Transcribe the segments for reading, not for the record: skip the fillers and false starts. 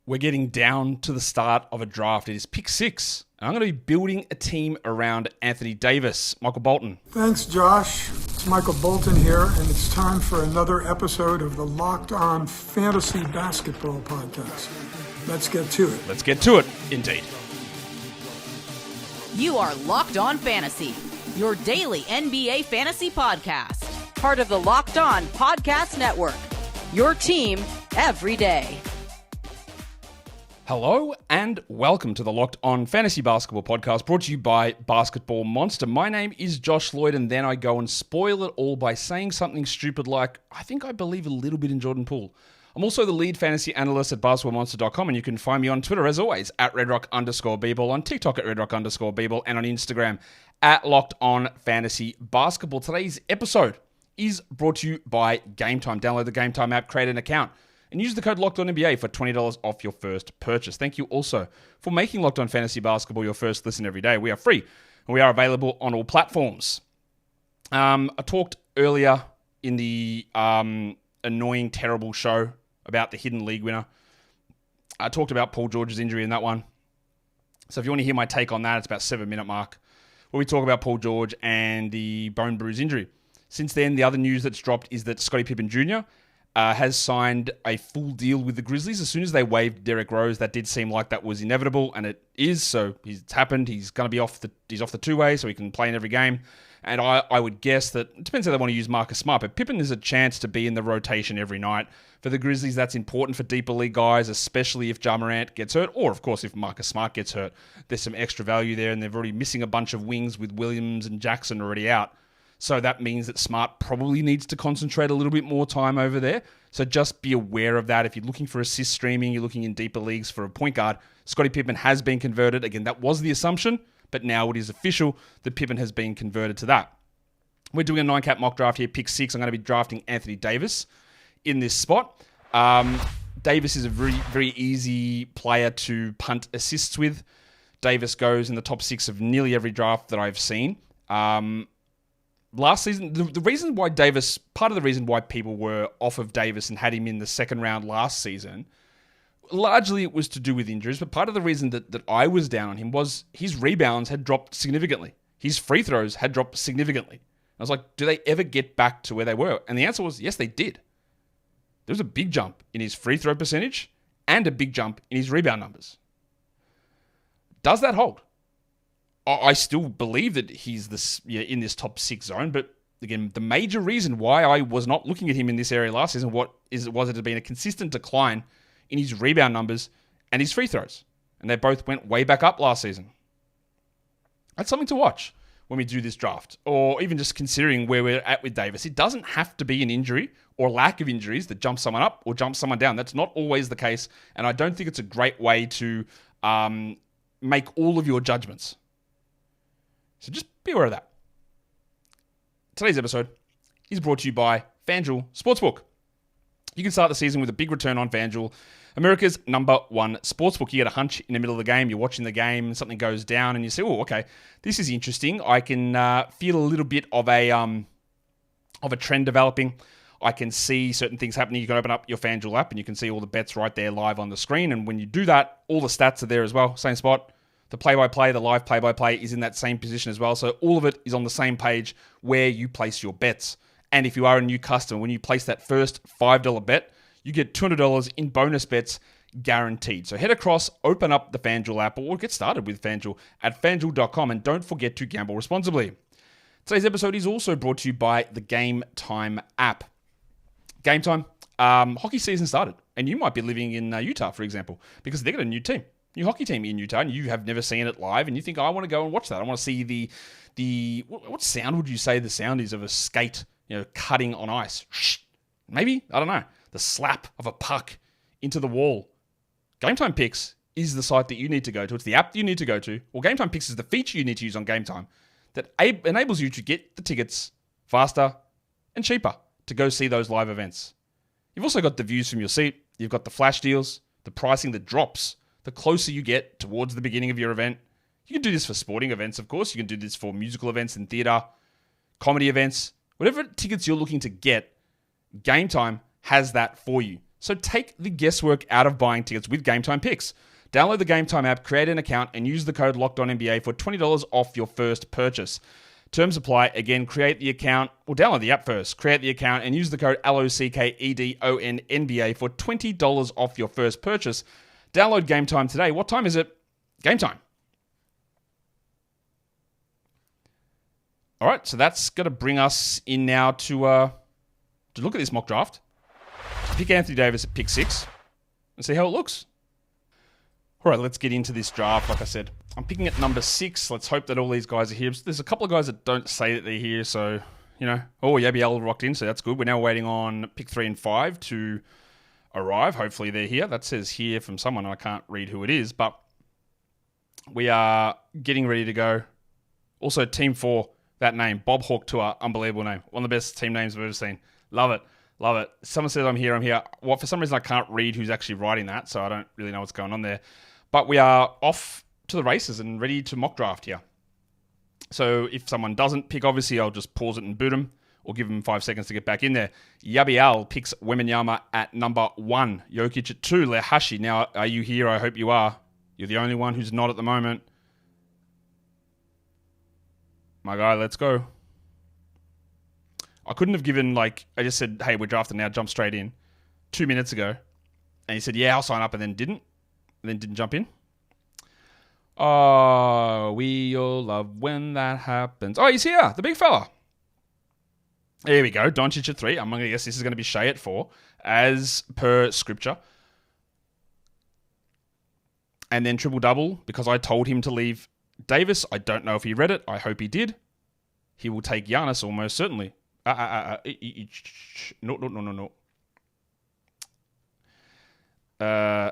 We're getting down to the start of a draft. It is pick 6. And I'm going to be building a team around Anthony Davis. Michael Bolton. Thanks, Josh. It's Michael Bolton here, and it's time for another episode of the Locked On Fantasy Basketball Podcast. Let's get to it. Let's get to it, indeed. You are Locked On Fantasy, your daily NBA fantasy podcast. Part of the Locked On Podcast Network, your team every day. Hello and welcome to the Locked On Fantasy Basketball Podcast, brought to you by Basketball Monster. My name is Josh Lloyd, and then I go and spoil it all by saying something stupid like, I believe a little bit in Jordan Poole. I'm also the lead fantasy analyst at basketballmonster.com, and you can find me on Twitter, as always, at redrock_bball, on TikTok at redrock_bball, and on Instagram at Locked On Fantasy Basketball. Today's episode is brought to you by Game Time. Download the Game Time app, create an account, and use the code LOCKEDONNBA for $20 off your first purchase. Thank you also for making Locked On Fantasy Basketball your first listen every day. We are free, and we are available on all platforms. I talked earlier in the annoying, terrible show about the hidden league winner. I talked about Paul George's injury in that one. So if you want to hear my take on that, it's about 7-minute mark, where we talk about Paul George and the bone bruise injury. Since then, the other news that's dropped is that Scotty Pippen Jr. Has signed a full deal with the Grizzlies. As soon as they waived Derrick Rose, that did seem like that was inevitable, and it is. So it's happened. He's going to be off the two-way, so he can play in every game. And I would guess that it depends how they want to use Marcus Smart, but Pippen is a chance to be in the rotation every night. For the Grizzlies, that's important for deeper league guys, especially if Ja Morant gets hurt, or of course if Marcus Smart gets hurt. There's some extra value there, and they're already missing a bunch of wings with Williams and Jackson already out. So that means that Smart probably needs to concentrate a little bit more time over there. So just be aware of that. If you're looking for assist streaming, you're looking in deeper leagues for a point guard, Scotty Pippen has been converted. Again, that was the assumption, but now it is official that Pippen has been converted to that. We're doing a 9-cap mock draft here, pick 6. I'm going to be drafting Anthony Davis in this spot. Davis is a very, very easy player to punt assists with. Davis goes in the top 6 of nearly every draft that I've seen. Last season, the reason why Davis, part of the reason why people were off of Davis and had him in the second round last season, largely it was to do with injuries, but part of the reason that I was down on him was his rebounds had dropped significantly. His free throws had dropped significantly. I was like, do they ever get back to where they were? And the answer was, yes, they did. There was a big jump in his free throw percentage and a big jump in his rebound numbers. Does that hold? I still believe that he's in this top 6 zone, but again, the major reason why I was not looking at him in this area last season was it had been a consistent decline in his rebound numbers and his free throws. And they both went way back up last season. That's something to watch when we do this draft, or even just considering where we're at with Davis. It doesn't have to be an injury or lack of injuries that jumps someone up or jumps someone down. That's not always the case, and I don't think it's a great way to make all of your judgments. So just be aware of that. Today's episode is brought to you by FanDuel Sportsbook. You can start the season with a big return on FanDuel, America's #1 sportsbook. You get a hunch in the middle of the game, you're watching the game, something goes down, and you say, oh, okay, this is interesting. I can feel a little bit of a trend developing. I can see certain things happening. You can open up your FanDuel app, and you can see all the bets right there live on the screen. And when you do that, all the stats are there as well, same spot. The play-by-play, the live play-by-play is in that same position as well. So all of it is on the same page where you place your bets. And if you are a new customer, when you place that first $5 bet, you get $200 in bonus bets guaranteed. So head across, open up the FanDuel app, or get started with FanDuel at FanDuel.com, and don't forget to gamble responsibly. Today's episode is also brought to you by the Game Time app. Game Time, hockey season started, and you might be living in Utah, for example, because they've got a new hockey team in Utah, and you have never seen it live, and you think, oh, I want to go and watch that. I want to see the what sound would you say the sound is of a skate, cutting on ice? Maybe? I don't know. The slap of a puck into the wall. Game Time Picks is the site that you need to go to. It's the app that you need to go to. Well, Game Time Picks is the feature you need to use on Game Time that enables you to get the tickets faster and cheaper to go see those live events. You've also got the views from your seat. You've got the flash deals, the pricing that drops the closer you get towards the beginning of your event. You can do this for sporting events, of course. You can do this for musical events and theater, comedy events. Whatever tickets you're looking to get, Game Time has that for you. So take the guesswork out of buying tickets with Game Time Picks. Download the Game Time app, create an account, and use the code LOCKEDONNBA for $20 off your first purchase. Terms apply. Again, create the account, or download the app first. Create the account and use the code LOCKEDONNBA for $20 off your first purchase. Download Game Time today. What time is it? Game time. All right, so that's going to bring us in now to look at this mock draft. Pick Anthony Davis at pick 6 and see how it looks. All right, let's get into this draft. Like I said, I'm picking at number 6. Let's hope that all these guys are here. There's a couple of guys that don't say that they're here, so, Yabiel rocked in, so that's good. We're now waiting on pick 3 and 5 to arrive. Hopefully they're here. That says here from someone. I can't read who it is, but we are getting ready to go. Also, Team 4, that name, Bob Hawk Tour, unbelievable name. One of the best team names I've ever seen. Love it. Love it. Someone says I'm here. Well, for some reason, I can't read who's actually writing that, so I don't really know what's going on there. But we are off to the races and ready to mock draft here. So if someone doesn't pick, obviously, I'll just pause it and boot them or give them 5 seconds to get back in there. Yabial picks Wembanyama at number 1. Jokic at 2. Lehashi. Now, are you here? I hope you are. You're the only one who's not at the moment. My guy, let's go. I couldn't have given, I just said, hey, we're drafting now, jump straight in 2 minutes ago. And he said, yeah, I'll sign up, and then didn't. And then didn't jump in. Oh, we all love when that happens. Oh, he's here, the big fella. There we go, Doncic at 3. I'm going to guess this is going to be Shea at 4, as per scripture. And then triple-double, because I told him to leave Davis. I don't know if he read it. I hope he did. He will take Giannis almost certainly. No.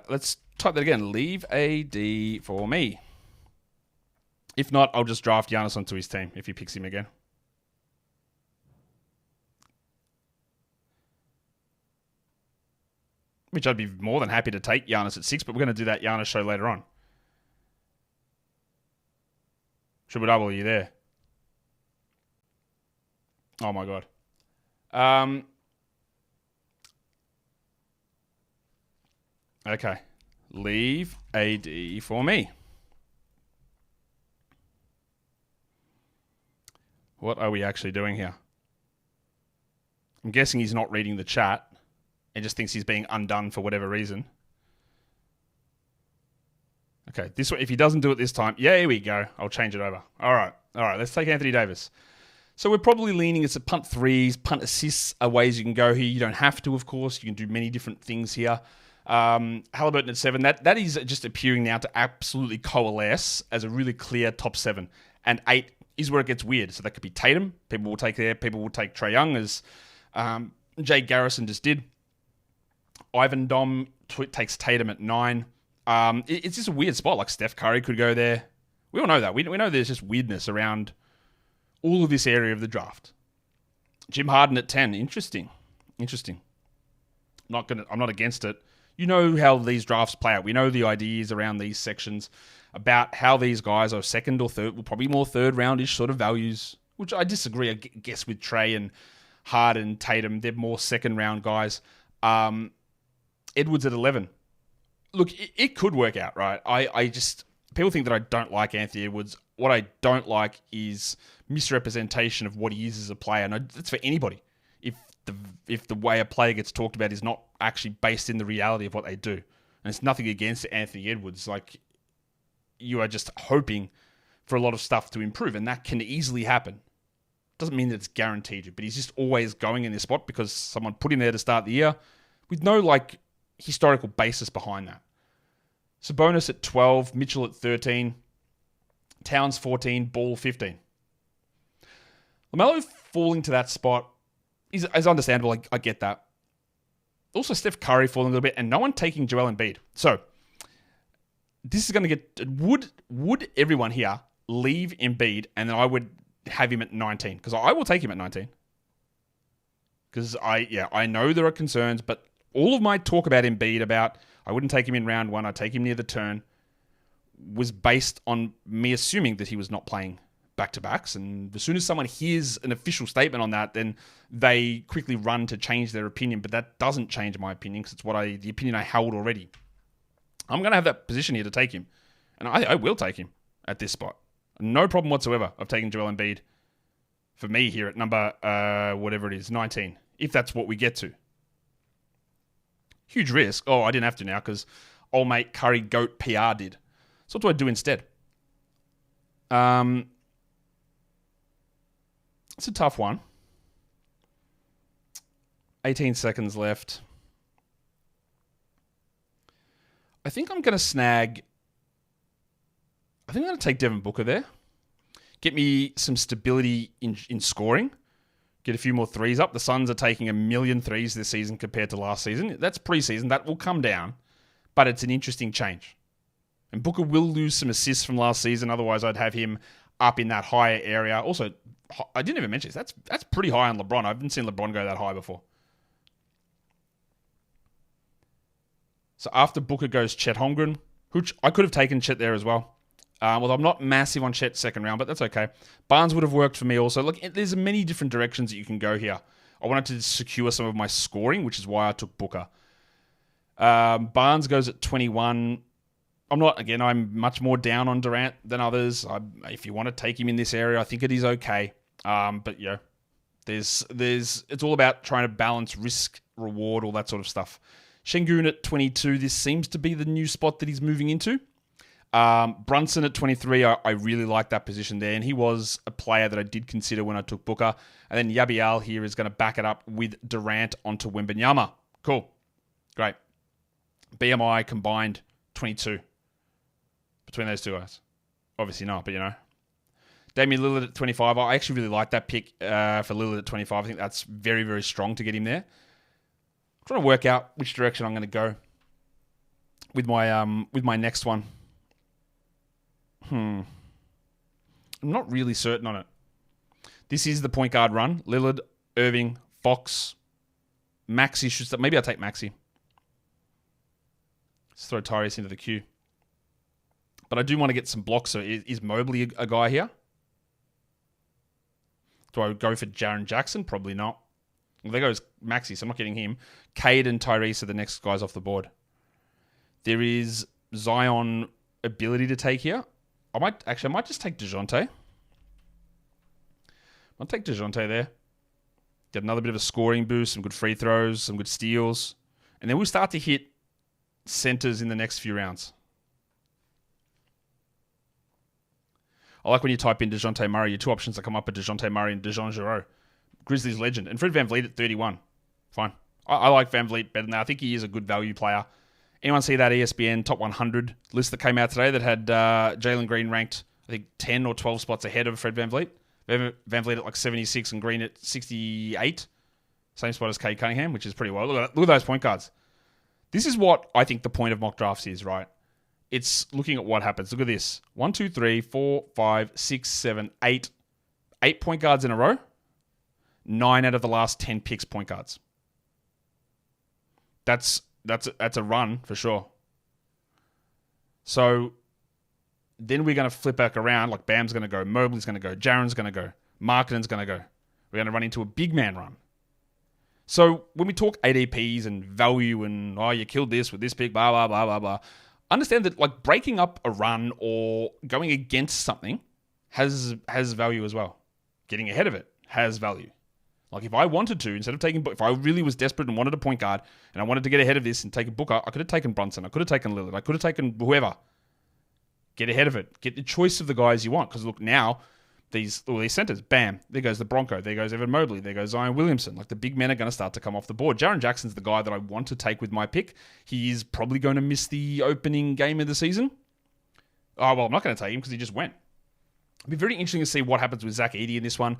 Let's type that again. Leave AD for me. If not, I'll just draft Giannis onto his team if he picks him again. Which I'd be more than happy to take Giannis at 6, but we're going to do that Giannis show later on. Triple double, are you there? Oh my God. Okay. Leave AD for me. What are we actually doing here? I'm guessing he's not reading the chat and just thinks he's being undone for whatever reason. Okay, this way, if he doesn't do it this time, yeah, here we go. I'll change it over. All right, let's take Anthony Davis. So we're probably leaning, it's a punt threes, punt assists are ways you can go here. You don't have to, of course. You can do many different things here. Halliburton at 7. That is just appearing now to absolutely coalesce as a really clear top 7. And 8 is where it gets weird. So that could be Tatum. People will take there. People will take Trae Young, as Jay Garrison just did. Ivan Dom takes Tatum at 9. It's just a weird spot. Like Steph Curry could go there. We all know that. We know there's just weirdness around all of this area of the draft. Jim Harden at 10. Interesting. I'm not against it. You know how these drafts play out. We know the ideas around these sections about how these guys are second or third, probably more third roundish sort of values, which I disagree, I guess, with Trae and Harden, Tatum. They're more second round guys. Edwards at 11. Look, it could work out, right? I just, people think that I don't like Anthony Edwards. What I don't like is misrepresentation of what he is as a player. And that's for anybody. If the way a player gets talked about is not actually based in the reality of what they do. And it's nothing against Anthony Edwards. Like, you are just hoping for a lot of stuff to improve, and that can easily happen. Doesn't mean that it's guaranteed, but he's just always going in this spot because someone put him there to start the year with no, historical basis behind that. Sabonis at 12, Mitchell at 13, Towns 14, Ball 15. LaMelo falling to that spot is understandable. I get that. Also, Steph Curry falling a little bit, and no one taking Joel Embiid. So, this is going to get... Would everyone here leave Embiid, and then I would have him at 19? Because I will take him at 19. Because I know there are concerns, but all of my talk about Embiid, about I wouldn't take him in round 1, I'd take him near the turn, was based on me assuming that he was not playing back-to-backs. And as soon as someone hears an official statement on that, then they quickly run to change their opinion. But that doesn't change my opinion because it's the opinion I held already. I'm going to have that position here to take him. And I will take him at this spot. No problem whatsoever of taking Joel Embiid for me here at number, whatever it is, 19. If that's what we get to. Huge risk. Oh, I didn't have to now because old mate Curry Goat PR did. So what do I do instead? It's a tough one. 18 seconds left. I think I'm going to take Devin Booker there. Get me some stability in scoring. Get a few more threes up. The Suns are taking 1 million threes this season compared to last season. That's preseason. That will come down. But it's an interesting change. And Booker will lose some assists from last season. Otherwise, I'd have him up in that higher area. Also, I didn't even mention this. That's pretty high on LeBron. I haven't seen LeBron go that high before. So after Booker goes Chet Holmgren, which I could have taken Chet there as well. Well, I'm not massive on Chet second round, but that's okay. Barnes would have worked for me also. Look, there's many different directions that you can go here. I wanted to secure some of my scoring, which is why I took Booker. Barnes goes at 21. I'm much more down on Durant than others. If you want to take him in this area, I think it is okay. But yeah, it's all about trying to balance risk, reward, all that sort of stuff. Şengün at 22. This seems to be the new spot that he's moving into. Brunson at 23, I really like that position there, and he was a player that I did consider when I took Booker. And then Yabial here is going to back it up with Durant onto Wembanyama. Cool. Great. BMI combined 22 between those two guys. Obviously not, but you know. Damian Lillard at 25. I actually really like that pick for Lillard at 25. I think that's very, very strong to get him there. I'm trying to work out which direction I'm going to go with my next one. I'm not really certain on it. This is the point guard run. Lillard, Irving, Fox, Maxey should start. Maybe I'll take Maxey. Let's throw Tyrese into the queue. But I do want to get some blocks. So is Mobley a guy here? Do I go for Jaren Jackson? Probably not. Well, there goes Maxey, so I'm not getting him. Cade and Tyrese are the next guys off the board. There is Zion ability to take here. I might just take DeJounte. I'll take DeJounte there. Get another bit of a scoring boost, some good free throws, some good steals. And then we'll start to hit centers in the next few rounds. I like when you type in DeJounte Murray, your two options that come up are DeJounte Murray and DeJon Jarreau. Grizzlies legend. And Fred VanVleet at 31. Fine. I like VanVleet better than that. I think he is a good value player. Anyone see that ESPN Top 100 list that came out today that had Jalen Green ranked, I think, 10 or 12 spots ahead of Fred VanVleet? VanVleet at like 76 and Green at 68. Same spot as Cade Cunningham, which is pretty well. Look at those point guards. This is what I think the point of mock drafts is, right? It's looking at what happens. Look at this. 1, 2, 3, 4, 5, 6, 7, 8. 8 point guards in a row. 9 out of the last 10 picks point guards. That's a run for sure. So then we're going to flip back around. Like Bam's going to go, Mobley's going to go, Jaren's going to go, Markkanen's going to go. We're going to run into a big man run. So when we talk ADPs and value and, you killed this with this pick, blah, blah, blah, blah, blah. Understand that like breaking up a run or going against something has value as well. Getting ahead of it has value. Like if I wanted to, if I really was desperate and wanted a point guard and I wanted to get ahead of this and take a Booker, I could have taken Brunson. I could have taken Lillard. I could have taken whoever. Get ahead of it. Get the choice of the guys you want. Because look, now, these centers, bam, there goes the Bronco. There goes Evan Mobley. There goes Zion Williamson. Like the big men are going to start to come off the board. Jaren Jackson's the guy that I want to take with my pick. He is probably going to miss the opening game of the season. Oh, well, I'm not going to take him because he just went. It'll be very interesting to see what happens with Zach Edey in this one.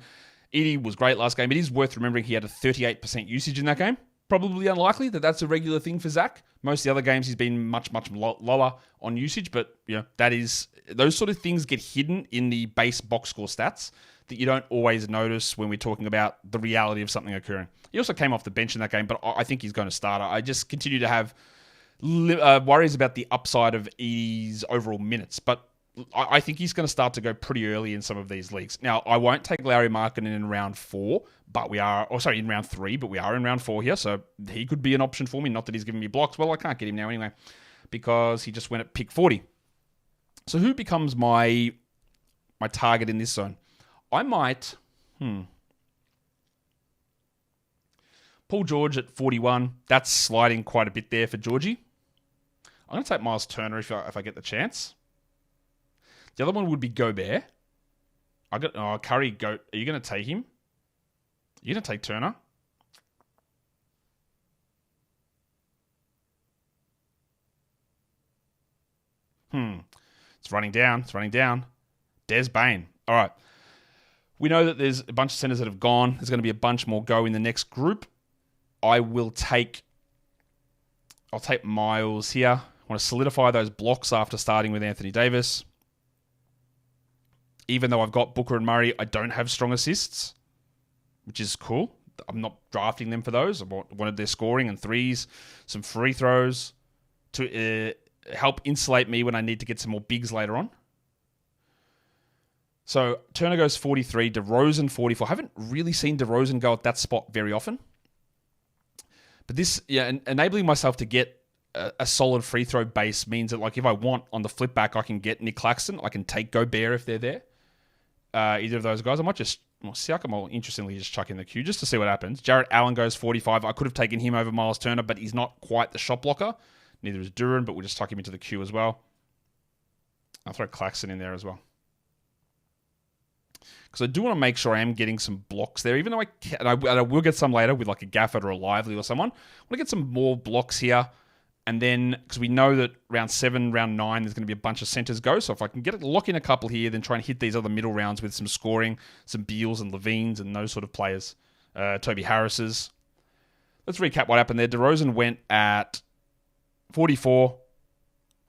Edey was great last game. It is worth remembering he had a 38% usage in that game. Probably unlikely that that's a regular thing for Zach. Most of the other games he's been much, much lower on usage, but those sort of things get hidden in the base box score stats that you don't always notice when we're talking about the reality of something occurring. He also came off the bench in that game, but I think he's going to start. I just continue to have worries about the upside of Edey's overall minutes, but I think he's going to start to go pretty early in some of these leagues. Now, I won't take Larry Markkinen in round 4, but we are, in round 3, but we are in round 4 here, so he could be an option for me. Not that he's giving me blocks. Well, I can't get him now anyway, because he just went at pick 40. So who becomes my target in this zone? I might, Paul George at 41. That's sliding quite a bit there for Georgie. I'm going to take Miles Turner if I get the chance. The other one would be Gobert. Curry, Goat. Are you going to take him? Are you going to take Turner? It's running down. Des Bane. All right. We know that there's a bunch of centers that have gone. There's going to be a bunch more go in the next group. I'll take Miles here. I want to solidify those blocks after starting with Anthony Davis. Even though I've got Booker and Murray, I don't have strong assists, which is cool. I'm not drafting them for those. I wanted their scoring and threes, some free throws to help insulate me when I need to get some more bigs later on. So Turner goes 43, DeRozan 44. I haven't really seen DeRozan go at that spot very often. But this, enabling myself to get a solid free throw base means that, like, if I want on the flip back, I can get Nick Claxton. I can take Gobert if they're there. Either of those guys. I might just, Siakam will interestingly just chuck in the queue just to see what happens. Jarrett Allen goes 45. I could have taken him over Miles Turner, but he's not quite the shot blocker. Neither is Duran, but we'll just tuck him into the queue as well. I'll throw Claxton in there as well. Because I do want to make sure I am getting some blocks there, even though I will get some later with like a Gafford or a Lively or someone. I want to get some more blocks here. And then, because we know that round 7, round 9, there's going to be a bunch of centers go. So if I can lock in a couple here, then try and hit these other middle rounds with some scoring, some Beals and LaVines and those sort of players. Toby Harris's. Let's recap what happened there. DeRozan went at 44.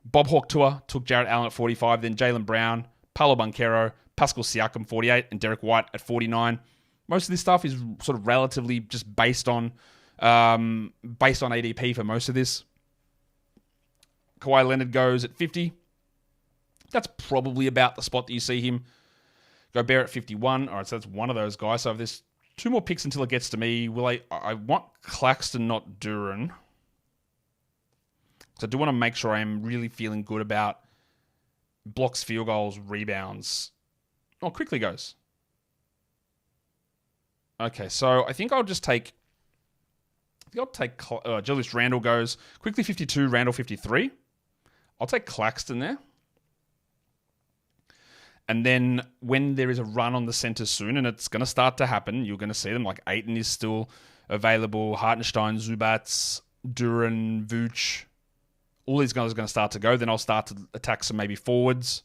Bob Hawk Tour took Jarrett Allen at 45. Then Jaylen Brown, Paolo Banchero, Pascal Siakam 48, and Derek White at 49. Most of this stuff is sort of relatively just based on ADP for most of this. Kawhi Leonard goes at 50. That's probably about the spot that you see him. Gobert at 51. All right, so that's one of those guys. So if there's 2 more picks until it gets to me, I want Claxton, not Duran. So I do want to make sure I am really feeling good about blocks, field goals, rebounds. Oh, quickly goes. Okay, so I think I'll just take... Julius Randle goes. Quickly 52, Randle 53. I'll take Claxton there. And then when there is a run on the center soon, and it's going to start to happen, you're going to see them. Like Ayton is still available. Hartenstein, Zubats, Duran, Vooch. All these guys are going to start to go. Then I'll start to attack some maybe forwards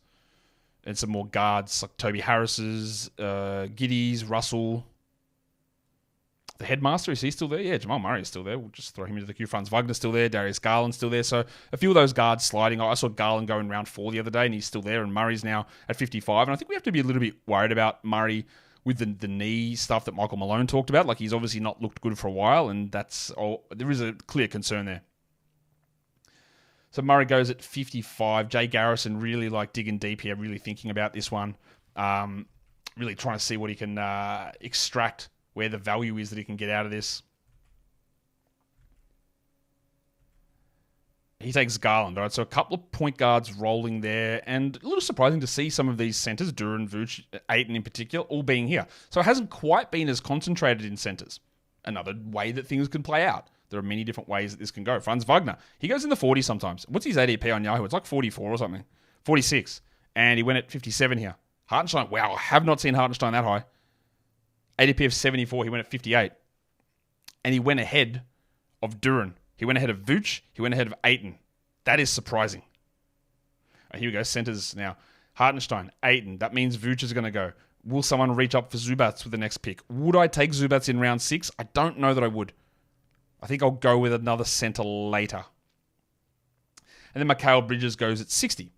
and some more guards like Toby Harris's, Giddies, Russell. The headmaster, is he still there? Yeah, Jamal Murray is still there. We'll just throw him into the queue. Franz Wagner's still there. Darius Garland's still there. So a few of those guards sliding. I saw Garland go in round 4 the other day, and he's still there. And Murray's now at 55. And I think we have to be a little bit worried about Murray with the knee stuff that Michael Malone talked about. Like, he's obviously not looked good for a while, and there is a clear concern there. So Murray goes at 55. Jay Garrison really digging deep here, really thinking about this one. Really trying to see what he can extract, where the value is that he can get out of this. He takes Garland, all right? So a couple of point guards rolling there, and a little surprising to see some of these centers, Duran, Vooch, Ayton in particular, all being here. So it hasn't quite been as concentrated in centers. Another way that things can play out. There are many different ways that this can go. Franz Wagner, he goes in the 40s sometimes. What's his ADP on Yahoo? It's like 44 or something. 46. And he went at 57 here. Hartenstein, wow, I have not seen Hartenstein that high. ADP of 74, he went at 58. And he went ahead of Duran. He went ahead of Vooch. He went ahead of Ayton. That is surprising. Here we go, centers now. Hartenstein, Ayton. That means Vooch is going to go. Will someone reach up for Zubats with the next pick? Would I take Zubats in round 6? I don't know that I would. I think I'll go with another center later. And then Mikal Bridges goes at 60.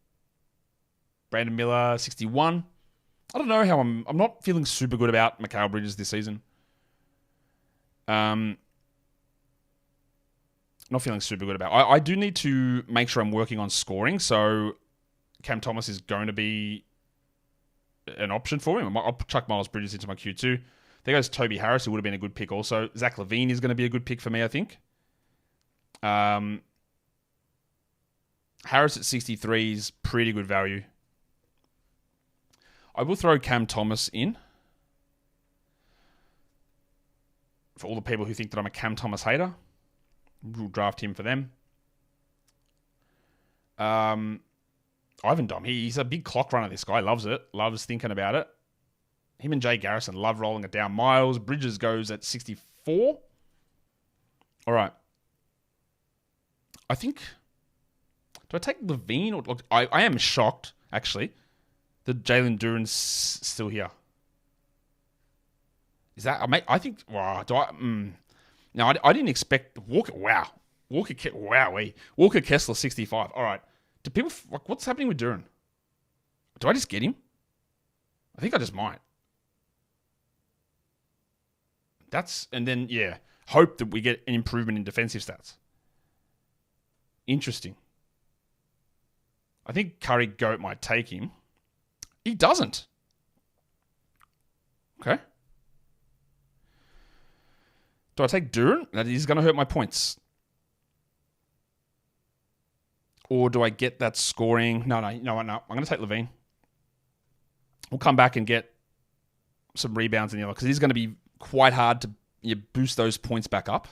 Brandon Miller, 61. I don't know how I'm not feeling super good about Mikal Bridges this season. Not feeling super good about. I do need to make sure I'm working on scoring. So Cam Thomas is going to be an option for him. I'll chuck Miles Bridges into my Q2. There goes Toby Harris, who would have been a good pick also. Zach LaVine is going to be a good pick for me, I think. Harris at 63 is pretty good value. I will throw Cam Thomas in. For all the people who think that I'm a Cam Thomas hater, we'll draft him for them. Ivan Dom, he's a big clock runner, this guy. Loves it. Loves thinking about it. Him and Jay Garrison love rolling it down. Miles Bridges goes at 64. All right. I think... Do I take LaVine? Or I am shocked, actually, that Jalen Duren's still here. Is that... I think... Wow. No, I didn't expect... Walker... Wow. Walker Kessler, 65. All right. Do people... What's happening with Duren? Do I just get him? I think I just might. And then, yeah, hope that we get an improvement in defensive stats. Interesting. I think Curry Goat might take him. He doesn't. Okay. Do I take Duren? That is going to hurt my points. Or do I get that scoring? No. I'm going to take LaVine. We'll come back and get some rebounds in the other, because it is going to be quite hard to boost those points back up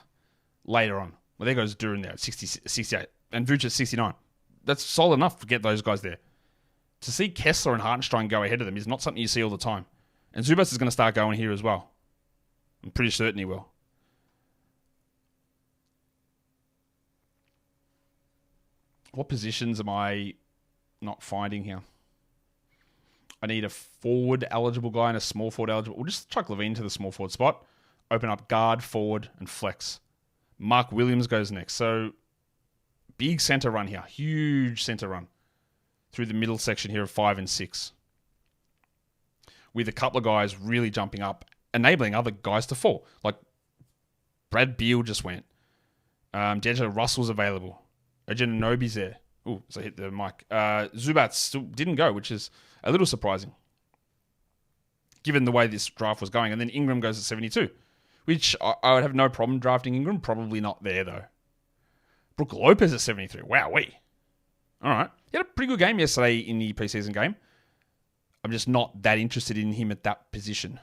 later on. Well, there goes Duren there at 68. And Vooch at 69. That's solid enough to get those guys there. To see Kessler and Hartenstein go ahead of them is not something you see all the time. And Zubats is going to start going here as well. I'm pretty certain he will. What positions am I not finding here? I need a forward eligible guy and a small forward eligible. We'll just chuck LaVine to the small forward spot. Open up guard, forward, and flex. Mark Williams goes next. So, big center run here. Huge center run. Through the middle section here of 5 and 6. With a couple of guys really jumping up, enabling other guys to fall. Like, Brad Beal just went. D'Angelo Russell's available. Ojeanobi's there. Ooh, so I hit the mic. Zubats still didn't go, which is a little surprising, given the way this draft was going. And then Ingram goes at 72, which I would have no problem drafting Ingram. Probably not there, though. Brook Lopez at 73. Wowee. All right. He had a pretty good game yesterday in the preseason game. I'm just not that interested in him at that position.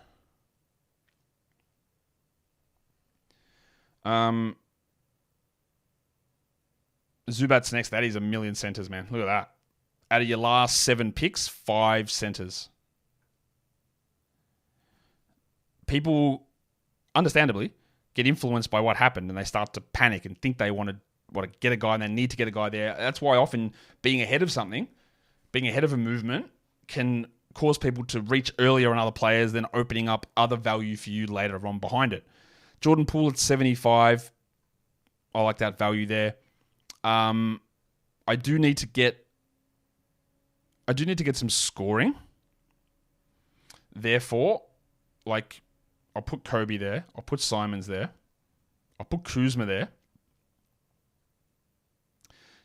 Zubats next. That is a million centers, man. Look at that. Out of your last 7 picks, 5 centers. People, understandably, get influenced by what happened and they start to panic and think they want to get a guy and they need to get a guy there. That's why often being ahead of something, being ahead of a movement, can cause people to reach earlier on other players, then opening up other value for you later on behind it. Jordan Poole at 75. I like that value there. I do need to get some scoring. Therefore, I'll put Kobe there. I'll put Simons there. I'll put Kuzma there.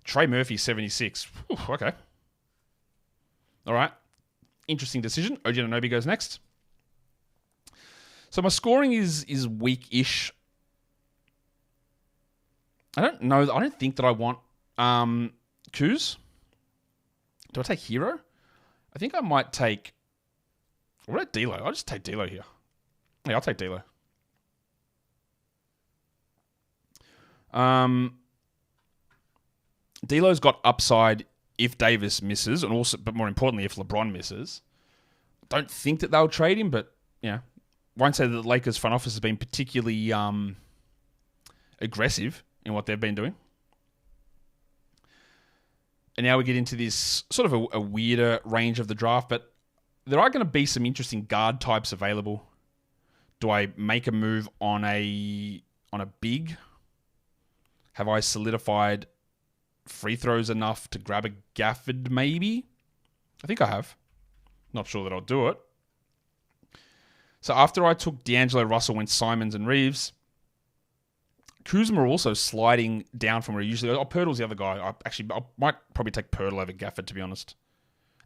Trey Murphy, 76. Whew, okay. All right. Interesting decision. Ojeanobi goes next. So my scoring is weak-ish. I don't know. I don't think that I want Kuz. Do I take Hero? I think I might take... What about D'Lo? I'll just take D'Lo here. Yeah, I'll take D'Lo. D'Lo's got upside if Davis misses, and also, but more importantly, if LeBron misses. I don't think that they'll trade him, but yeah, won't say that the Lakers front office has been particularly aggressive in what they've been doing. And now we get into this sort of a weirder range of the draft, but there are going to be some interesting guard types available. Do I make a move on a big? Have I solidified free throws enough to grab a Gafford maybe? I think I have. Not sure that I'll do it. So after I took D'Angelo Russell, went Simons and Reeves. Kuzma also sliding down from where he usually goes. Oh, Pirtle's the other guy. I might probably take Pirtle over Gafford, to be honest.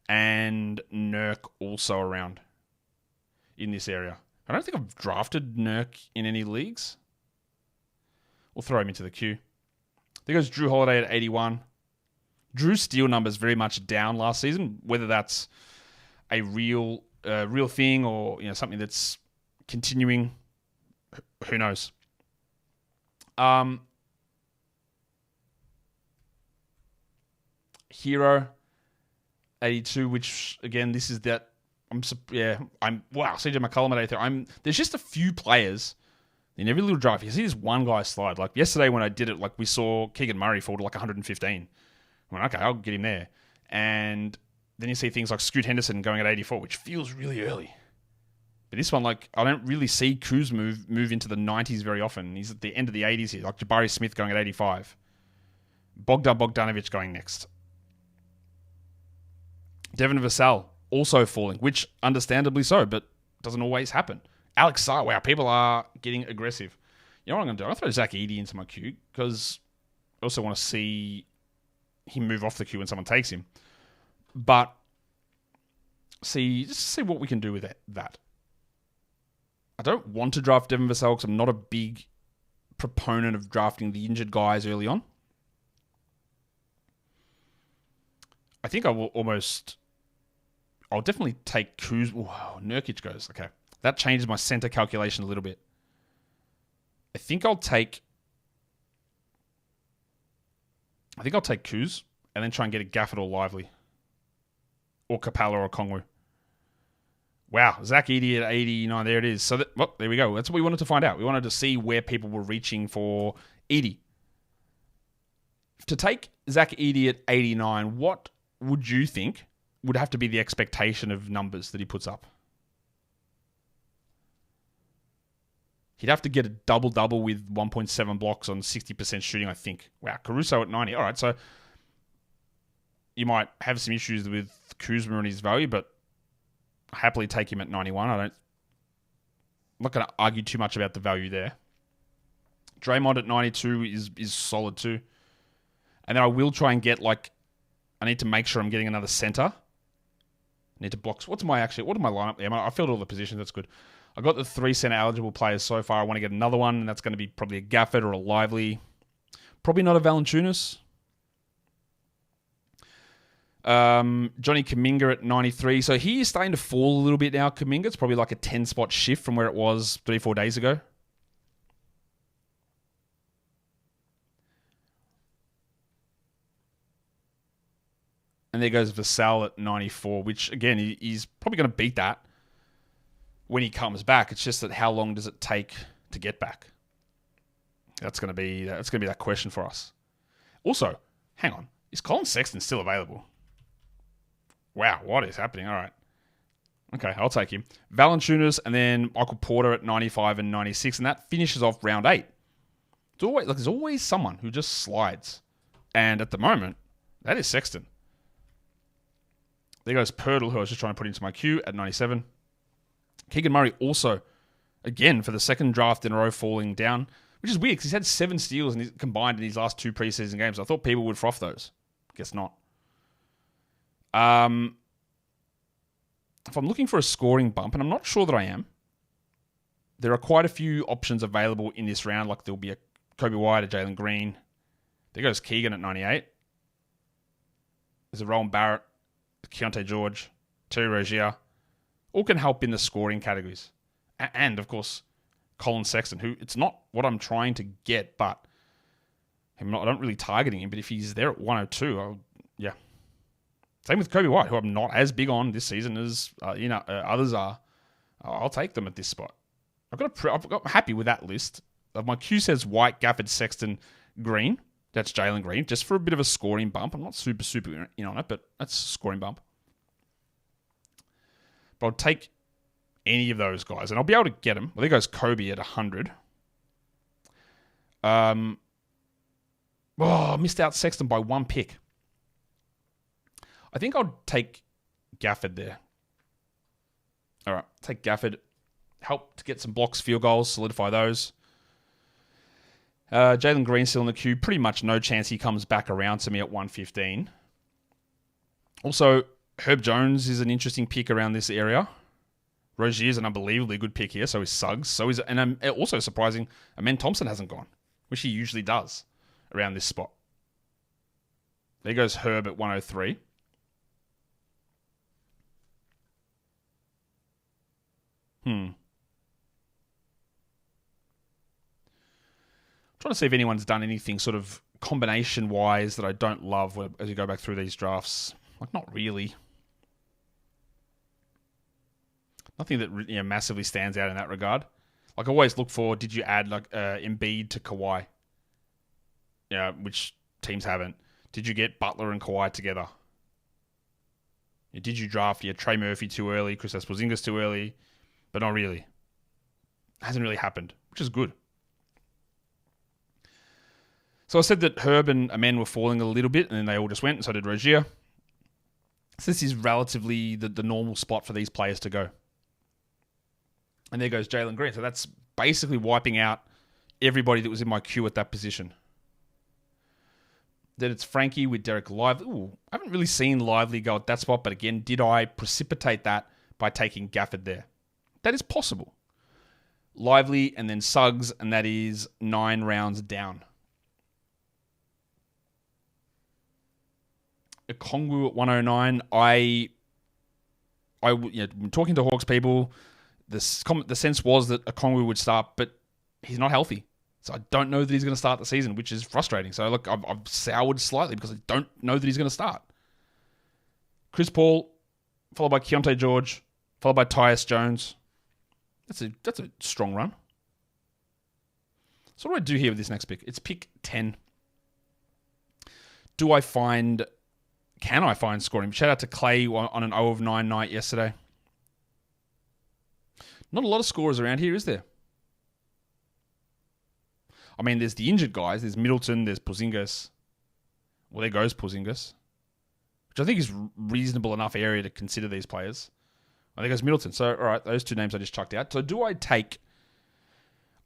and Nurk also around in this area. I don't think I've drafted Nurk in any leagues. We'll throw him into the queue. There goes Drew Holiday at 81. Drew's steal numbers very much down last season. Whether that's a real thing or something that's continuing, who knows? Hero 82, which again, this is that. CJ McCollum at 83. There's just a few players in every little drive. You see this one guy slide. Like yesterday when I did it, like we saw Keegan Murray fall to like 115. I went, okay, I'll get him there. And then you see things like Scoot Henderson going at 84, which feels really early. But this one, like, I don't really see Kuz move into the 90s very often. He's at the end of the 80s here, like Jabari Smith going at 85. Bogdanovic going next. Devin Vassell also falling, which understandably so, but doesn't always happen. Alex Sarr, wow, people are getting aggressive. You know what I'm going to do? I'm going to throw Zach Edey into my queue because I also want to see him move off the queue when someone takes him. But just see what we can do with that. I don't want to draft Devin Vassell because I'm not a big proponent of drafting the injured guys early on. I think I'll definitely take Kuz. Wow, Nurkic goes. Okay. That changes my center calculation a little bit. I think I'll take Kuz and then try and get a Gafford or Lively. Or Capella or Kongwu. Wow, Zach Edey at 89. There it is. So there we go. That's what we wanted to find out. We wanted to see where people were reaching for Edey. To take Zach Edey at 89, what would you think would have to be the expectation of numbers that he puts up? He'd have to get a double-double with 1.7 blocks on 60% shooting, I think. Wow, Caruso at 90. All right, so you might have some issues with Kuzma and his value, but I'll happily take him at 91. I'm not going to argue too much about the value there. Draymond at 92 is solid too. And then I will try and get, I need to make sure I'm getting another center. I need to block. What am I lineup? Yeah, I filled all the positions. That's good. I got the 3 center eligible players so far. I want to get another one, and that's going to be probably a Gafford or a Lively. Probably not a Valanciunas. Johnny Kuminga at 93. So he is starting to fall a little bit now, Kuminga. It's probably like a 10-spot shift from where it was 3-4 days ago. And there goes Vassell at 94, which, again, he's probably going to beat that when he comes back. It's just that how long does it take to get back? That's going to be that question for us. Also, hang on. Is Colin Sexton still available? Wow, what is happening? All right. Okay, I'll take him. Valanciunas and then Michael Porter at 95 and 96, and that finishes off round 8. There's always someone who just slides. And at the moment, that is Sexton. There goes Pirtle, who I was just trying to put into my queue at 97. Keegan Murray also, again, for the second draft in a row, falling down, which is weird because he's had 7 steals combined in his last 2 preseason games. I thought people would froth those. Guess not. If I'm looking for a scoring bump, and I'm not sure that I am, there are quite a few options available in this round. Like there'll be a Kobe White, a Jalen Green. There goes Keegan at 98. There's a Rowan Barrett, Keontae George, Terry Rozier. All can help in the scoring categories. And, of course, Colin Sexton, who it's not what I'm trying to get, but I'm not really targeting him. But if he's there at 102, yeah. Same with Kobe White, who I'm not as big on this season as others are. I'll take them at this spot. I've got happy with that list. My queue says White, Gafford, Sexton, Green. That's Jalen Green, just for a bit of a scoring bump. I'm not super in on it, but that's a scoring bump. But I'll take any of those guys, and I'll be able to get them. Well, there goes Kobe at 100. I missed out Sexton by 1 pick. I think I'll take Gafford there. All right, take Gafford. Help to get some blocks, field goals, solidify those. Jalen Green still in the queue. Pretty much no chance he comes back around to me at 115. Also, Herb Jones is an interesting pick around this area. Rozier's an unbelievably good pick here. So is Suggs. And also surprising, Amen Thompson hasn't gone, which he usually does around this spot. There goes Herb at 103. Trying to see if anyone's done anything sort of combination-wise that I don't love as you go back through these drafts. Like, not really. Nothing that massively stands out in that regard. Like, I always look for, did you add like Embiid to Kawhi? Yeah, which teams haven't. Did you get Butler and Kawhi together? Did you draft Trey Murphy too early, Kristaps Porzingis too early? But not really. Hasn't really happened, which is good. So I said that Herb and Amen were falling a little bit, and then they all just went, and so did Rozier. So this is relatively the normal spot for these players to go. And there goes Jalen Green. So that's basically wiping out everybody that was in my queue at that position. Then it's Frankie with Derek Lively. Ooh, I haven't really seen Lively go at that spot, but again, did I precipitate that by taking Gafford there? That is possible. Lively and then Suggs, and that is 9 rounds down. Okongwu at 109. Talking to Hawks people, the sense was that Okongwu would start, but he's not healthy. So I don't know that he's going to start the season, which is frustrating. So look, I've soured slightly because I don't know that he's going to start. Chris Paul, followed by Keontae George, followed by Tyus Jones. That's a strong run. So what do I do here with this next pick? It's pick 10. Can I find scoring? Shout out to Clay on an 0 of 9 night yesterday. Not a lot of scorers around here, is there? I mean, there's the injured guys. There's Middleton. There's Porzingis. Well, there goes Porzingis, which I think is reasonable enough area to consider these players. I think it's Middleton. So, all right, those two names I just chucked out. So, do I take...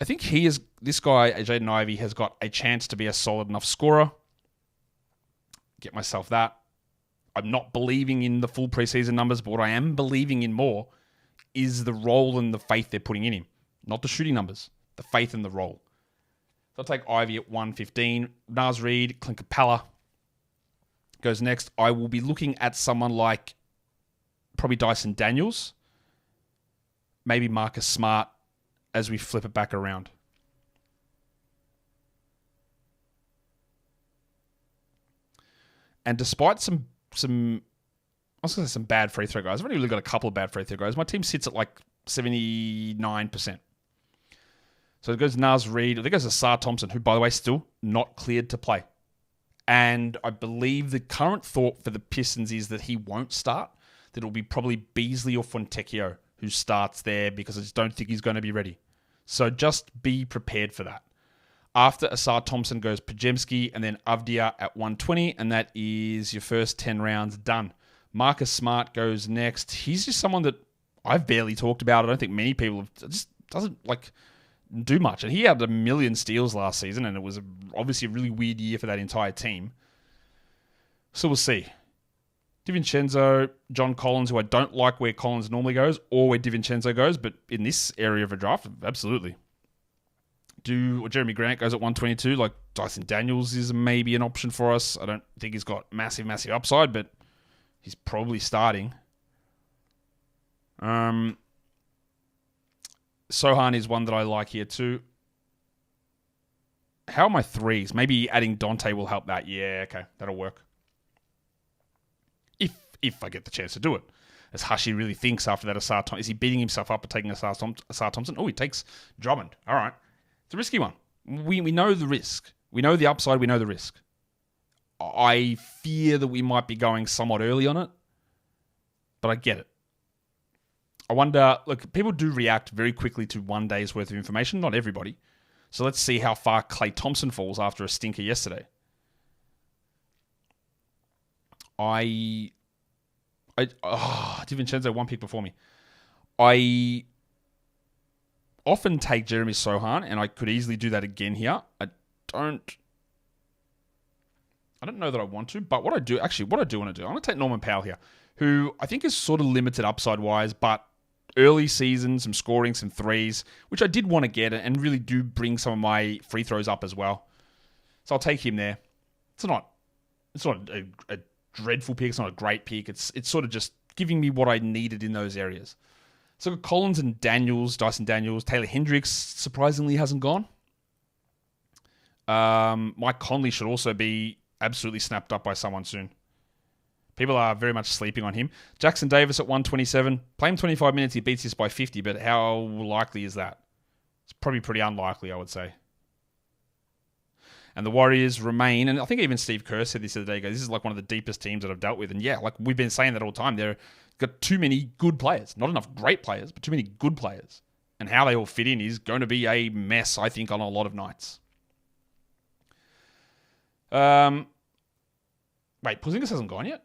I think this guy, Jaden Ivey, has got a chance to be a solid enough scorer. Get myself that. I'm not believing in the full preseason numbers, but what I am believing in more is the role and the faith they're putting in him. Not the shooting numbers, the faith and the role. So I'll take Ivy at 115. Naz Reid, Clint Capella goes next. I will be looking at someone like probably Dyson Daniels, maybe Marcus Smart as we flip it back around. And despite some bad free throw guys, I've only really got a couple of bad free throw guys. My team sits at like 79%. So it goes Naz Reid. There goes Asar Thompson, who, by the way, still not cleared to play. And I believe the current thought for the Pistons is that he won't start, that it'll be probably Beasley or Fontecchio who starts there because I just don't think he's going to be ready. So just be prepared for that. After Asar Thompson goes Pajemski and then Avdia at 120, and that is your first 10 rounds done. Marcus Smart goes next. He's just someone that I've barely talked about. I don't think many people have. Just doesn't do much. And he had 1 million steals last season, and it was obviously a really weird year for that entire team. So we'll see. DiVincenzo, John Collins, who I don't like where Collins normally goes or where DiVincenzo goes, but in this area of a draft, absolutely. Jeremy Grant goes at 122. Like Dyson Daniels is maybe an option for us. I don't think he's got massive upside, but he's probably starting. Sohan is one that I like here too. How are my threes? Maybe adding Dante will help that. Yeah, okay, that'll work. If I get the chance to do it. As Hushy really thinks after that Asar Thompson. Is he beating himself up for taking Asar Thompson? Oh, he takes Drummond. All right. It's a risky one. We know the risk. We know the upside. We know the risk. I fear that we might be going somewhat early on it, but I get it. I wonder, look, people do react very quickly to 1 day's worth of information. Not everybody. So let's see how far Klay Thompson falls after a stinker yesterday. DiVincenzo one pick before me. I often take Jeremy Sohan, and I could easily do that again here. I I don't know that I want to, but what I do want to do, I'm going to take Norman Powell here, who I think is sort of limited upside-wise, but early season, some scoring, some threes, which I did want to get and really do bring some of my free throws up as well. So I'll take him there. It's not a dreadful pick. It's not a great pick. It's sort of just giving me what I needed in those areas. So Collins and Daniels, Dyson Daniels, Taylor Hendricks surprisingly hasn't gone. Mike Conley should also be absolutely snapped up by someone soon. People are very much sleeping on him. Jackson Davis at 127. Play him 25 minutes, he beats this by 50, but how likely is that? It's probably pretty unlikely, I would say. And the Warriors remain, and I think even Steve Kerr said this the other day, this is like one of the deepest teams that I've dealt with. And yeah, like we've been saying that all the time, they've got too many good players. Not enough great players, but too many good players. And how they all fit in is going to be a mess, I think, on a lot of nights. Wait, Porzingis hasn't gone yet?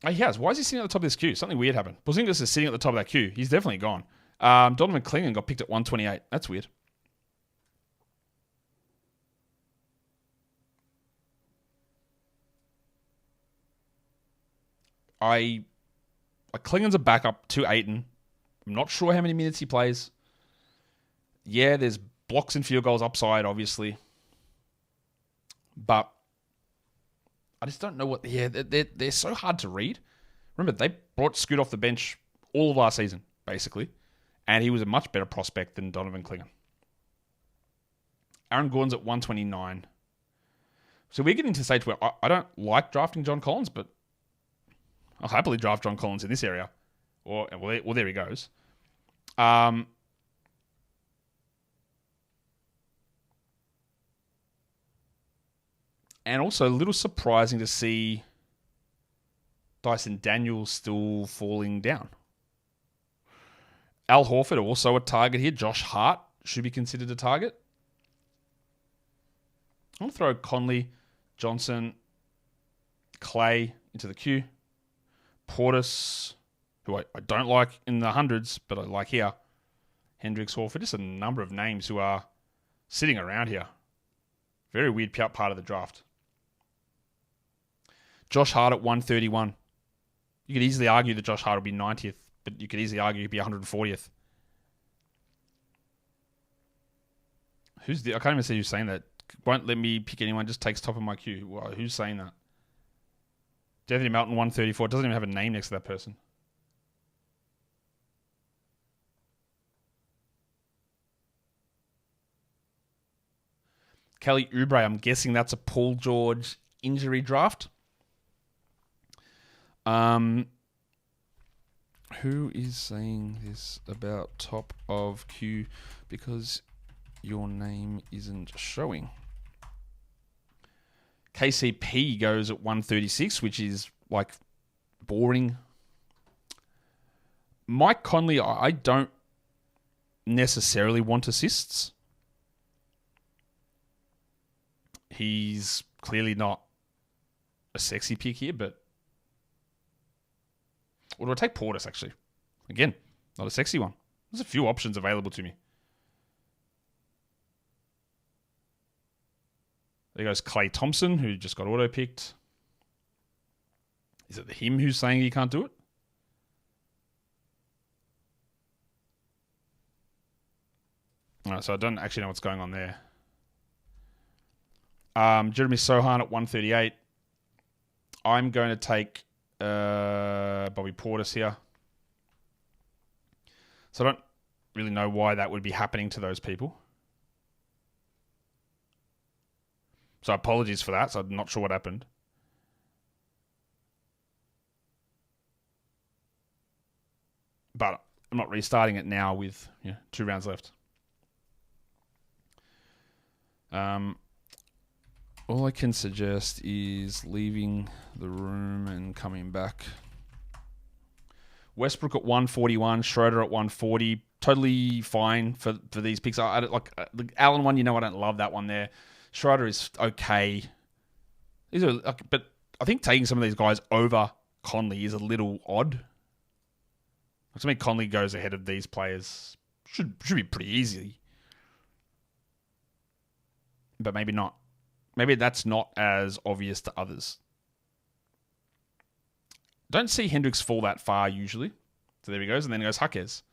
Oh, he has. Why is he sitting at the top of this queue? Something weird happened. Porzingis is sitting at the top of that queue. He's definitely gone. Donovan Clingan got picked at 128. That's weird. Clingan's a backup to Ayton. I'm not sure how many minutes he plays. Yeah, there's blocks and field goals upside, obviously. But I just don't know what... Yeah, they're so hard to read. Remember, they brought Scoot off the bench all of last season, basically. And he was a much better prospect than Donovan Clingan. Aaron Gordon's at 129. So we're getting to the stage where I don't like drafting John Collins, but I'll happily draft John Collins in this area. Well, there he goes. And also a little surprising to see Dyson Daniels still falling down. Al Horford also a target here. Josh Hart should be considered a target. I'm going to throw Conley, Johnson, Clay into the queue. Portis, who I don't like in the hundreds, but I like here. Hendricks, Horford, just a number of names who are sitting around here. Very weird part of the draft. Josh Hart at 131. You could easily argue that Josh Hart will be 90th, but you could easily argue he'd be 140th. I can't even see who's saying that. Won't let me pick anyone, just takes top of my queue. Wow, who's saying that? Anthony Melton, 134. It doesn't even have a name next to that person. Kelly Oubre, I'm guessing that's a Paul George injury draft. Who is saying this about top of queue because your name isn't showing? KCP goes at 136, which is like boring. Mike Conley, I don't necessarily want assists. He's clearly not a sexy pick here, but... Or do I take Portis, actually? Again, not a sexy one. There's a few options available to me. There goes Klay Thompson, who just got auto-picked. Is it him who's saying he can't do it? All right, so I don't actually know what's going on there. Jeremy Sohan at 138. I'm going to take Bobby Portis here. So I don't really know why that would be happening to those people. So apologies for that. So I'm not sure what happened. But I'm not restarting it now with 2 rounds left. All I can suggest is leaving the room and coming back. Westbrook at 141, Schroeder at 140. Totally fine for these picks. I don't, like the Allen one, I don't love that one there. Schroeder is okay. These are, but I think taking some of these guys over Conley is a little odd. To me, Conley goes ahead of these players. Should be pretty easy. But maybe not. maybe that's not as obvious to others. Don't see Hendricks fall that far usually. So there he goes, and then he goes Jaquez.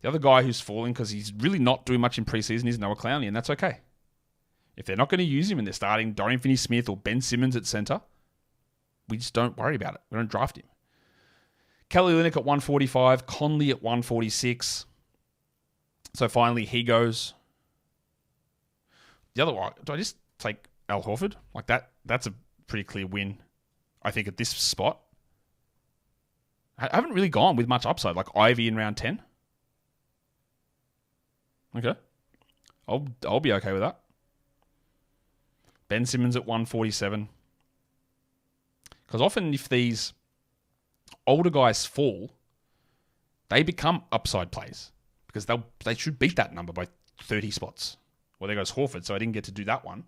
The other guy who's falling because he's really not doing much in preseason is Noah Clowney, and that's okay. If they're not going to use him and they're starting Dorian Finney-Smith or Ben Simmons at center, we just don't worry about it. We don't draft him. Kelly Olynyk at 145, Conley at 146. So finally he goes. The other one, do I just take Al Horford? Like that's a pretty clear win, I think, at this spot. I haven't really gone with much upside, like Ivy in round 10. Okay. I'll be okay with that. Ben Simmons at 147. Because often if these older guys fall, they become upside plays. Because they should beat that number by 30 spots. Well, there goes Horford, so I didn't get to do that one.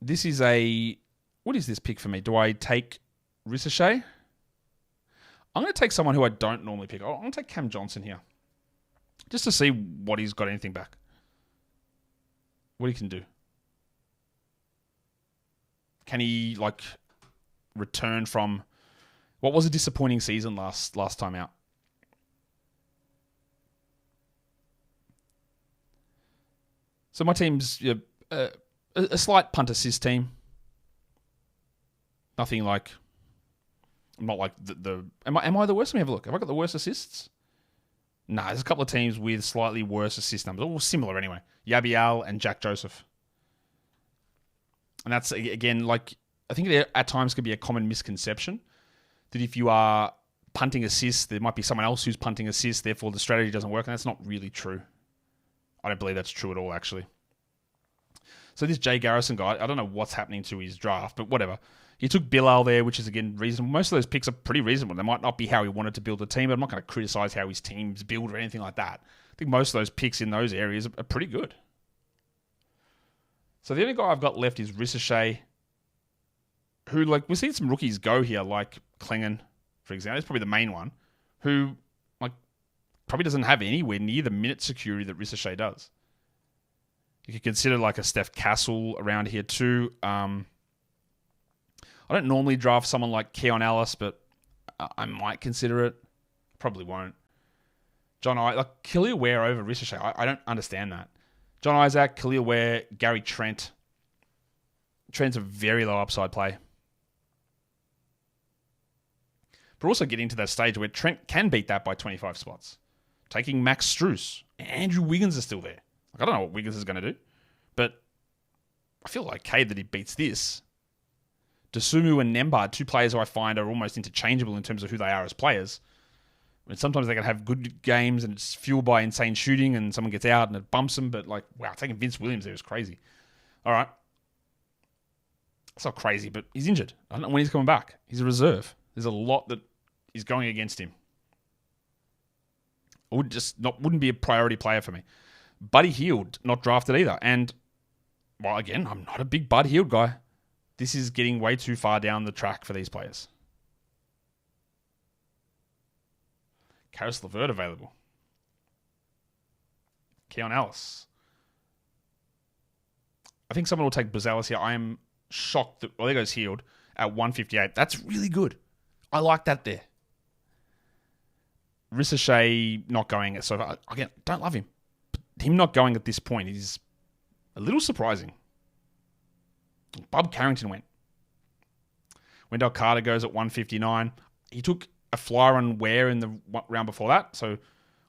This is what is this pick for me? Do I take Ricochet? I'm going to take someone who I don't normally pick. I'm going to take Cam Johnson here. Just to see what he's got anything back. What he can do. Can he, return from what was a disappointing season last time out? So my team's a slight punt assist team. Nothing like... I'm not like the... Am I the worst? Let me have a look. Have I got the worst assists? Nah, there's a couple of teams with slightly worse assist numbers. All similar anyway. Yabial and Jack Joseph. And that's, again, I think there at times could be a common misconception that if you are punting assists, there might be someone else who's punting assists, therefore the strategy doesn't work, and that's not really true. I don't believe that's true at all, actually. So this Jay Garrison guy, I don't know what's happening to his draft, but whatever. He took Bilal there, which is, again, reasonable. Most of those picks are pretty reasonable. They might not be how he wanted to build a team, but I'm not going to criticize how his team's build or anything like that. I think most of those picks in those areas are pretty good. So the only guy I've got left is Ricochet, who, we've seen some rookies go here, like Klingon, for example. He's probably the main one, who, probably doesn't have anywhere near the minute security that Ricochet does. You could consider, a Steph Castle around here, too. I don't normally draft someone like Keon Ellis, but I might consider it. Probably won't. Khalil Ware over Ricochet. I don't understand that. John Isaac, Khalil Ware, Gary Trent. Trent's a very low upside play. But also getting to that stage where Trent can beat that by 25 spots. Taking Max Strus. Andrew Wiggins is still there. I don't know what Wiggins is going to do, but I feel okay that he beats this. Dosumu and Nembhard, two players who I find are almost interchangeable in terms of who they are as players. I mean, sometimes they can have good games and it's fueled by insane shooting and someone gets out and it bumps them, but wow, taking Vince Williams there is crazy. All right. It's not crazy, but he's injured. I don't know when he's coming back. He's a reserve. There's a lot that is going against him. It wouldn't be a priority player for me. Buddy Hield, not drafted either. And, well, again, I'm not a big Bud Hield guy. This is getting way too far down the track for these players. Karis LeVert available. Keon Ellis. I think someone will take Bozales here. I am shocked that... Well, there goes Hield at 158. That's really good. I like that there. Ricochet not going... So, again, don't love him. But him not going at this point is a little surprising. Bub Carrington went. Wendell Carter goes at 159. He took a flyer on Ware in the round before that. So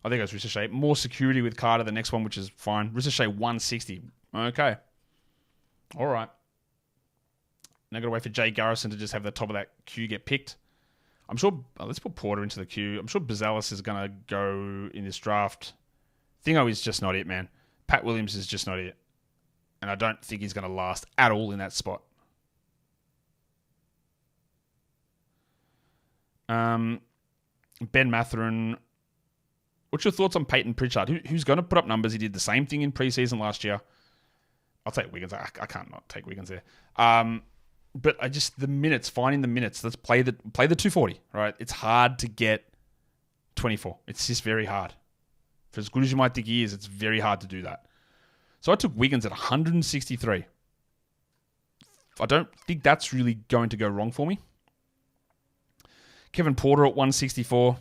I think it goes Ricochet. More security with Carter, the next one, which is fine. Ricochet 160. Okay. All right. Now got to wait for Jay Garrison to just have the top of that queue get picked. I'm sure... let's put Porter into the queue. I'm sure Bozales is going to go in this draft. Thingo is just not it, man. Pat Williams is just not it. And I don't think he's going to last at all in that spot. Ben Mathurin. What's your thoughts on Peyton Pritchard? Who's going to put up numbers? He did the same thing in preseason last year. I'll take Wiggins. I can't not take Wiggins there. But the minutes, finding the minutes. Let's play the 240, right? It's hard to get 24. It's just very hard. For as good as you might think he is, it's very hard to do that. So I took Wiggins at 163. I don't think that's really going to go wrong for me. Kevin Porter at 164.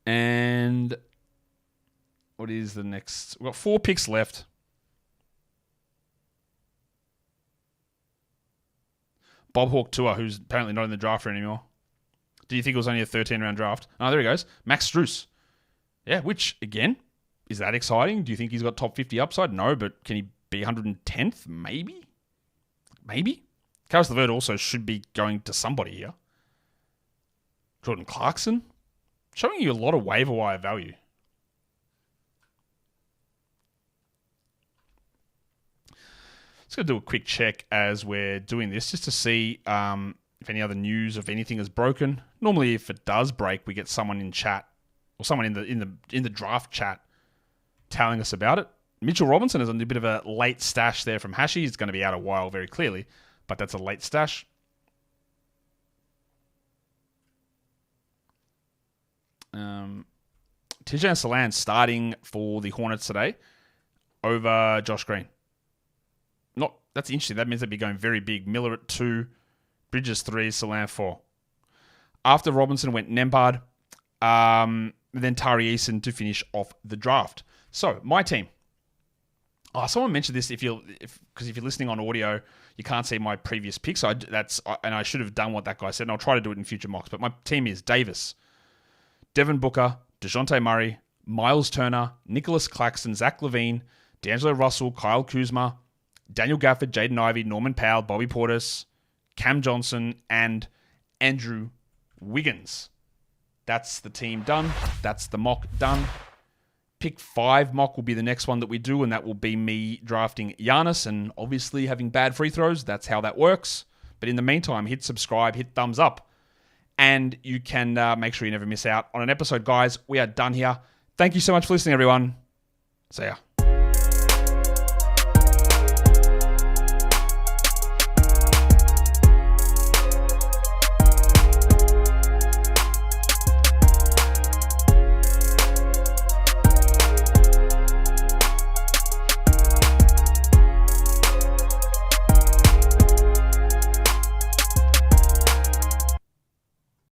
And what is the next? We've got 4 picks left. Bob Hawk Tour, who's apparently not in the draft anymore. Do you think it was only a 13-round draft? Oh, there he goes. Max Strus. Yeah, which, again, is that exciting? Do you think he's got top 50 upside? No, but can he be 110th? Maybe. Karis LeVert also should be going to somebody here. Jordan Clarkson. Showing you a lot of waiver wire value. Just going to do a quick check as we're doing this, just to see if any other news of anything is broken. Normally, if it does break, we get someone in chat or someone in the draft chat telling us about it. Mitchell Robinson is on a bit of a late stash there from Hashi. He's going to be out a while, very clearly, but that's a late stash. Tijan Salan starting for the Hornets today over Josh Green. That's interesting. That means they'd be going very big. Miller at 2, Bridges 3, Salan 4. After Robinson went Nembhard, then Tari Eason to finish off the draft. So, my team. Someone mentioned this because if you're listening on audio, you can't see my previous picks. And I should have done what that guy said, and I'll try to do it in future mocks. But my team is Davis, Devin Booker, DeJounte Murray, Miles Turner, Nicholas Claxton, Zach LaVine, D'Angelo Russell, Kyle Kuzma, Daniel Gafford, Jaden Ivey, Norman Powell, Bobby Portis, Cam Johnson, and Andrew Wiggins. That's the team done. That's the mock done. Pick 5 mock will be the next one that we do, and that will be me drafting Giannis and obviously having bad free throws. That's how that works. But in the meantime, hit subscribe, hit thumbs up, and you can make sure you never miss out on an episode. Guys, we are done here. Thank you so much for listening, everyone. See ya.